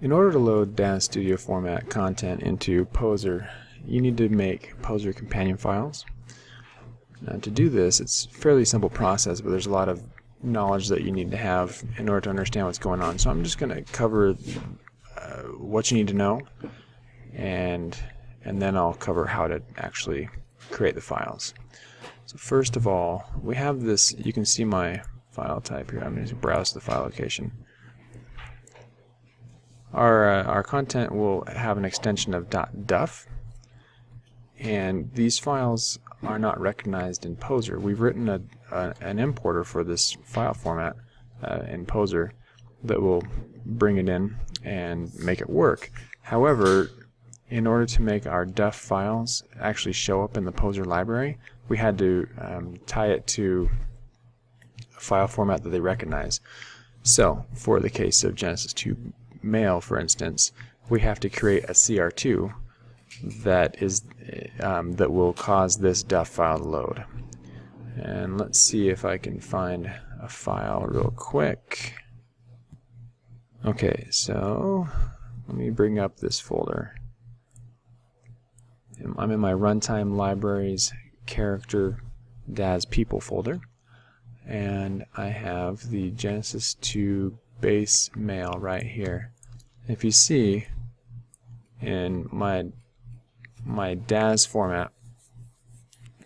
In order to load DAZ Studio format content into Poser, you need to make Poser companion files. Now, to do this, it's a fairly simple process, but there's a lot of knowledge that you need to have in order to understand what's going on. So I'm just going to cover what you need to know, and then I'll cover how to actually create the files. So first of all, we have this. You can see my file type here. I'm going to browse the file location. Our content will have an extension of .duf, and these files are not recognized in Poser. We've written an importer for this file format in Poser that will bring it in and make it work. However, in order to make our .duf files actually show up in the Poser library, we had to tie it to a file format that they recognize. So, for the case of Genesis 2 mail, for instance, we have to create a CR2 that will cause this .duf file to load. And let's see if I can find a file real quick. Okay, so let me bring up this folder. I'm in my runtime libraries character DAZ people folder, and I have the Genesis 2 base mail right here. If you see in my DAZ format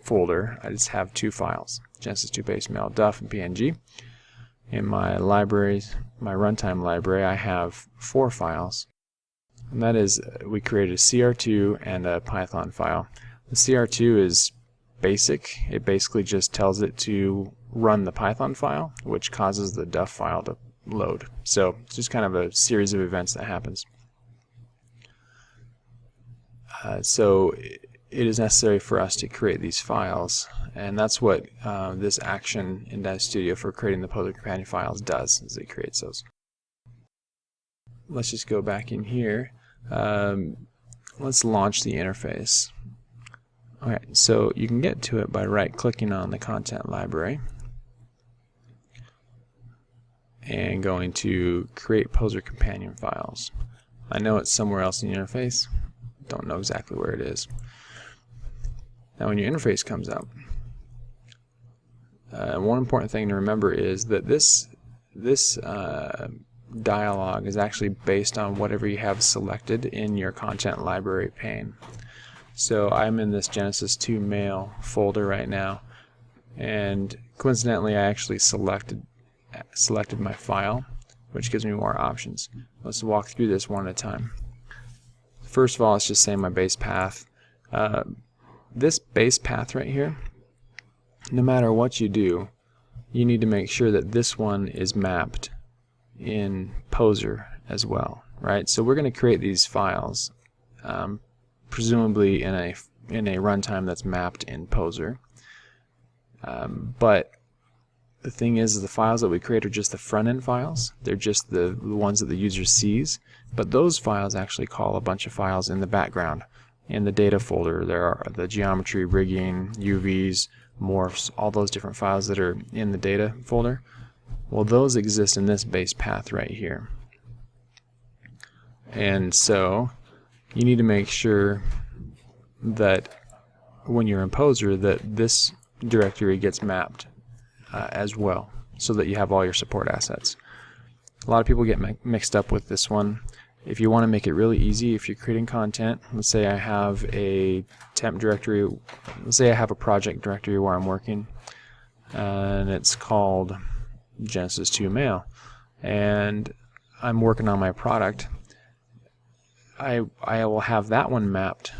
folder, I just have two files, Genesis 2 base mail .duf and PNG. In my libraries, my runtime library, I have 4 files, and that is, we created a CR2 and a Python file. The CR2 is basic. It basically just tells it to run the Python file, which causes the .duf file to load. So it's just kind of a series of events that happens. So it is necessary for us to create these files, and that's what this action in DAZ Studio for creating the Poser companion files does, is it creates those. Let's just go back in here. Let's launch the interface. Alright, so you can get to it by right-clicking on the content library and going to create Poser companion files. I know it's somewhere else in the interface, don't know exactly where it is. Now when your interface comes up, one important thing to remember is that this dialog is actually based on whatever you have selected in your content library pane. So I'm in this Genesis 2 mail folder right now, and coincidentally I actually selected my file, which gives me more options. Let's walk through this one at a time. First of all, let's just say my base path. This base path right here, no matter what you do, you need to make sure that this one is mapped in Poser as well, right? So we're going to create these files, presumably in a runtime that's mapped in Poser. But the thing is the files that we create are just the front-end files. They're just the ones that the user sees. But those files actually call a bunch of files in the background. In the data folder, there are the geometry, rigging, UVs, morphs, all those different files that are in the data folder. Well, those exist in this base path right here. And so you need to make sure that when you're in Poser that this directory gets mapped as well, so that you have all your support assets. A lot of people get mixed up with this one. If you want to make it really easy, if you're creating content, let's say I have a temp directory, let's say I have a project directory where I'm working, and it's called Genesis 2 mail, and I'm working on my product. I will have that one mapped,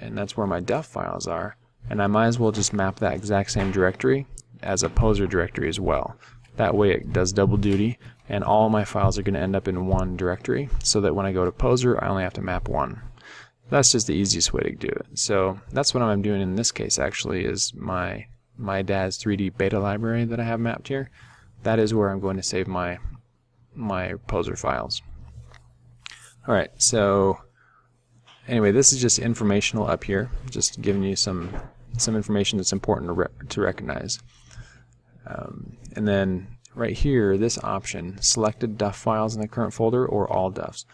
and that's where my .duf files are, and I might as well just map that exact same directory as a Poser directory as well. That way it does double duty, and all my files are going to end up in one directory, so that when I go to Poser I only have to map one. That's just the easiest way to do it. So that's what I'm doing in this case actually, is my DAZ 3D beta library that I have mapped here. That is where I'm going to save my Poser files. Alright, so anyway, this is just informational up here, just giving you some information that's important to recognize. And then right here, this option, selected .duf files in the current folder or all .dufs.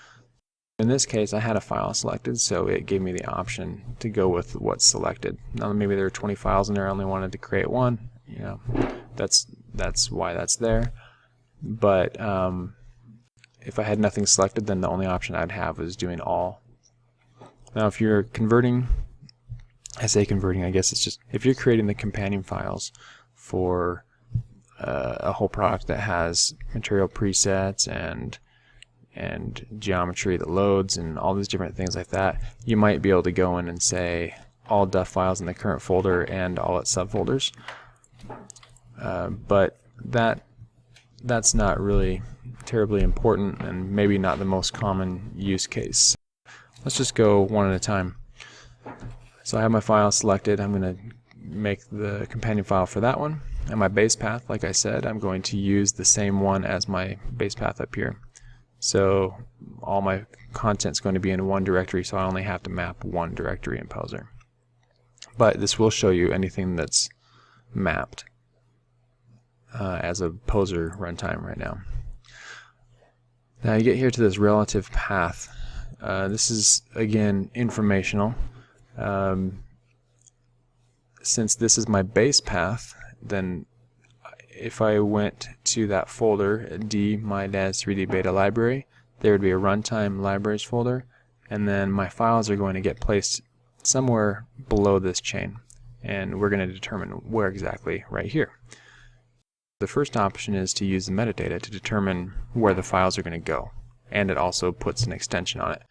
In this case, I had a file selected, so it gave me the option to go with what's selected. Now maybe there are 20 files in there, I only wanted to create one. You know, that's why that's there. But if I had nothing selected, then the only option I'd have was doing all. Now if you're converting, I say converting, I guess it's just if you're creating the companion files for a whole product that has material presets and geometry that loads and all these different things like that, you might be able to go in and say all DUF files in the current folder and all its subfolders. But that's not really terribly important and maybe not the most common use case. Let's just go one at a time. So I have my file selected. I'm going to make the companion file for that one. And my base path, like I said, I'm going to use the same one as my base path up here. So all my content's going to be in one directory, so I only have to map one directory in Poser. But this will show you anything that's mapped as a Poser runtime right now. Now you get here to this relative path. This is, again, informational. Since this is my base path, then if I went to that folder, D, my DAS3D beta library, there would be a runtime libraries folder, and then my files are going to get placed somewhere below this chain, and we're going to determine where exactly right here. The first option is to use the metadata to determine where the files are going to go, and it also puts an extension on it.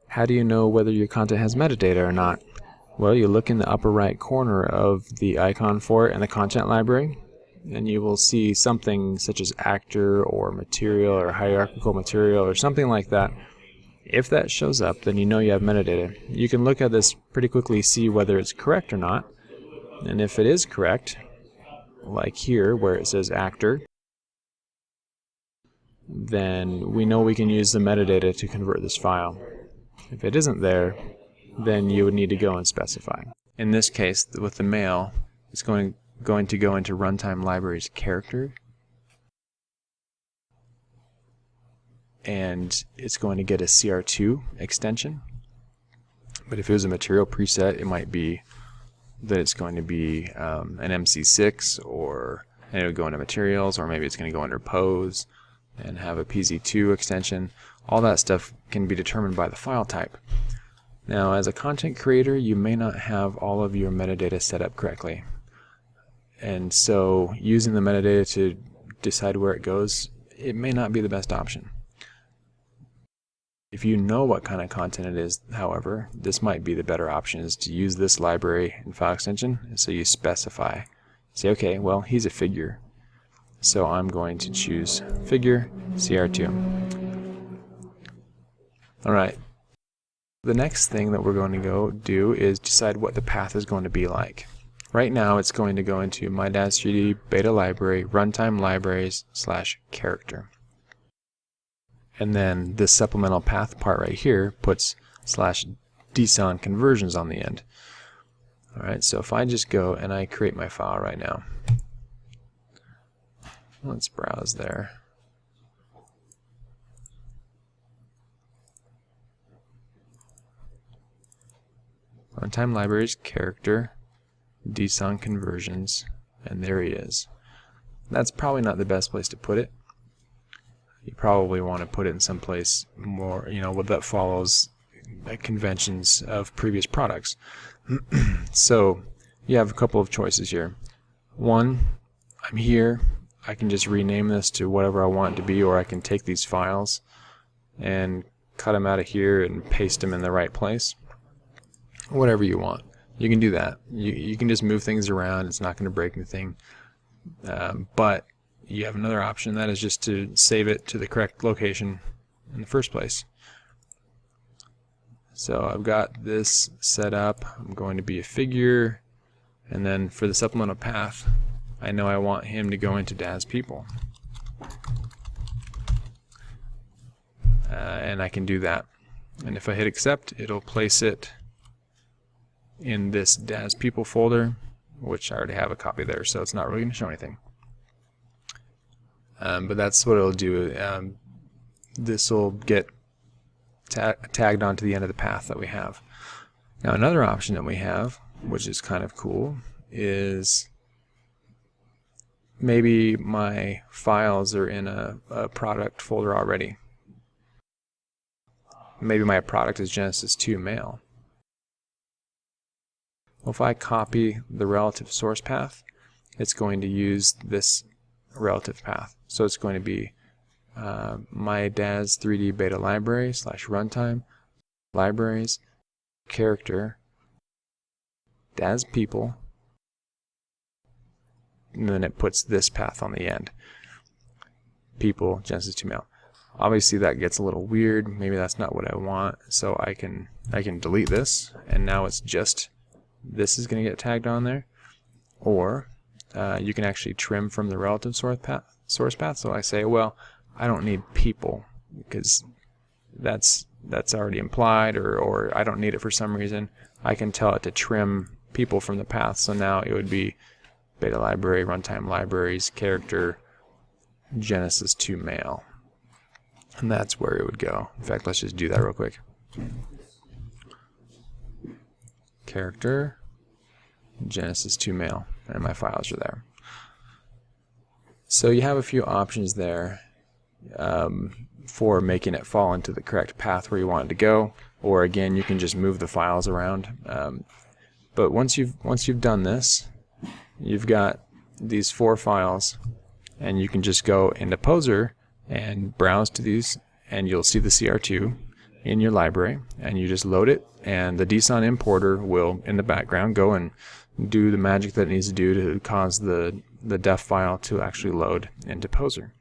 How do you know whether your content has metadata or not? Well, you look in the upper right corner of the icon for it in the content library, and you will see something such as actor or material or hierarchical material or something like that. If that shows up, then you know you have metadata. You can look at this pretty quickly, see whether it's correct or not, and if it is correct, like here where it says actor, then we know we can use the metadata to convert this file. If it isn't there, then you would need to go and specify. In this case, with the male, it's going to go into runtime libraries character, and it's going to get a CR2 extension. But if it was a material preset, it might be that it's going to be an MC6, and it would go into materials, or maybe it's going to go under pose and have a PZ2 extension. All that stuff can be determined by the file type. Now, as a content creator, you may not have all of your metadata set up correctly. And so using the metadata to decide where it goes, it may not be the best option. If you know what kind of content it is, however, this might be the better option, is to use this library and file extension. So you specify. Say, okay, well, he's a figure. So I'm going to choose figure CR2. Alright. The next thing that we're going to go do is decide what the path is going to be like. Right now it's going to go into my DAS3D beta library runtime libraries / character. And then this supplemental path part right here puts /DSON conversions on the end. Alright, so if I just go and I create my file right now. Let's browse there. Runtime libraries, character, DSON conversions, and there he is. That's probably not the best place to put it. You probably want to put it in some place more, that follows conventions of previous products. So you have a couple of choices here. One, I'm here. I can just rename this to whatever I want it to be, or I can take these files and cut them out of here and paste them in the right place. Whatever you want. You can do that. You can just move things around. It's not going to break anything. But you have another option, that is just to save it to the correct location in the first place. So I've got this set up. I'm going to be a figure, and then for the supplemental path, I know I want him to go into DAS people. And I can do that. And if I hit accept, it'll place it in this DAS people folder, which I already have a copy there, so it's not really going to show anything. But that's what it'll do. This will get tagged onto the end of the path that we have. Now another option that we have, which is kind of cool, is maybe my files are in a product folder already. Maybe my product is Genesis 2 mail. Well, if I copy the relative source path, it's going to use this relative path. So it's going to be my DAS 3D beta library / runtime libraries character DAS people, and then it puts this path on the end. People Genesis 2 mail. Obviously that gets a little weird. Maybe that's not what I want. So I can delete this, and now it's just this is going to get tagged on there. Or you can actually trim from the relative source path. So I say, well, I don't need people because that's already implied, or I don't need it for some reason. I can tell it to trim people from the path. So now it would be beta library, runtime libraries, character, Genesis 2 mail. And that's where it would go. In fact, let's just do that real quick. Character, Genesis 2 mail, and my files are there. So you have a few options there for making it fall into the correct path where you want it to go, or again, you can just move the files around. But once you've done this, you've got these 4 files, and you can just go into Poser and browse to these, and you'll see the CR2 in your library, and you just load it, and the DSON importer will in the background go and do the magic that it needs to do to cause the def file to actually load into Poser.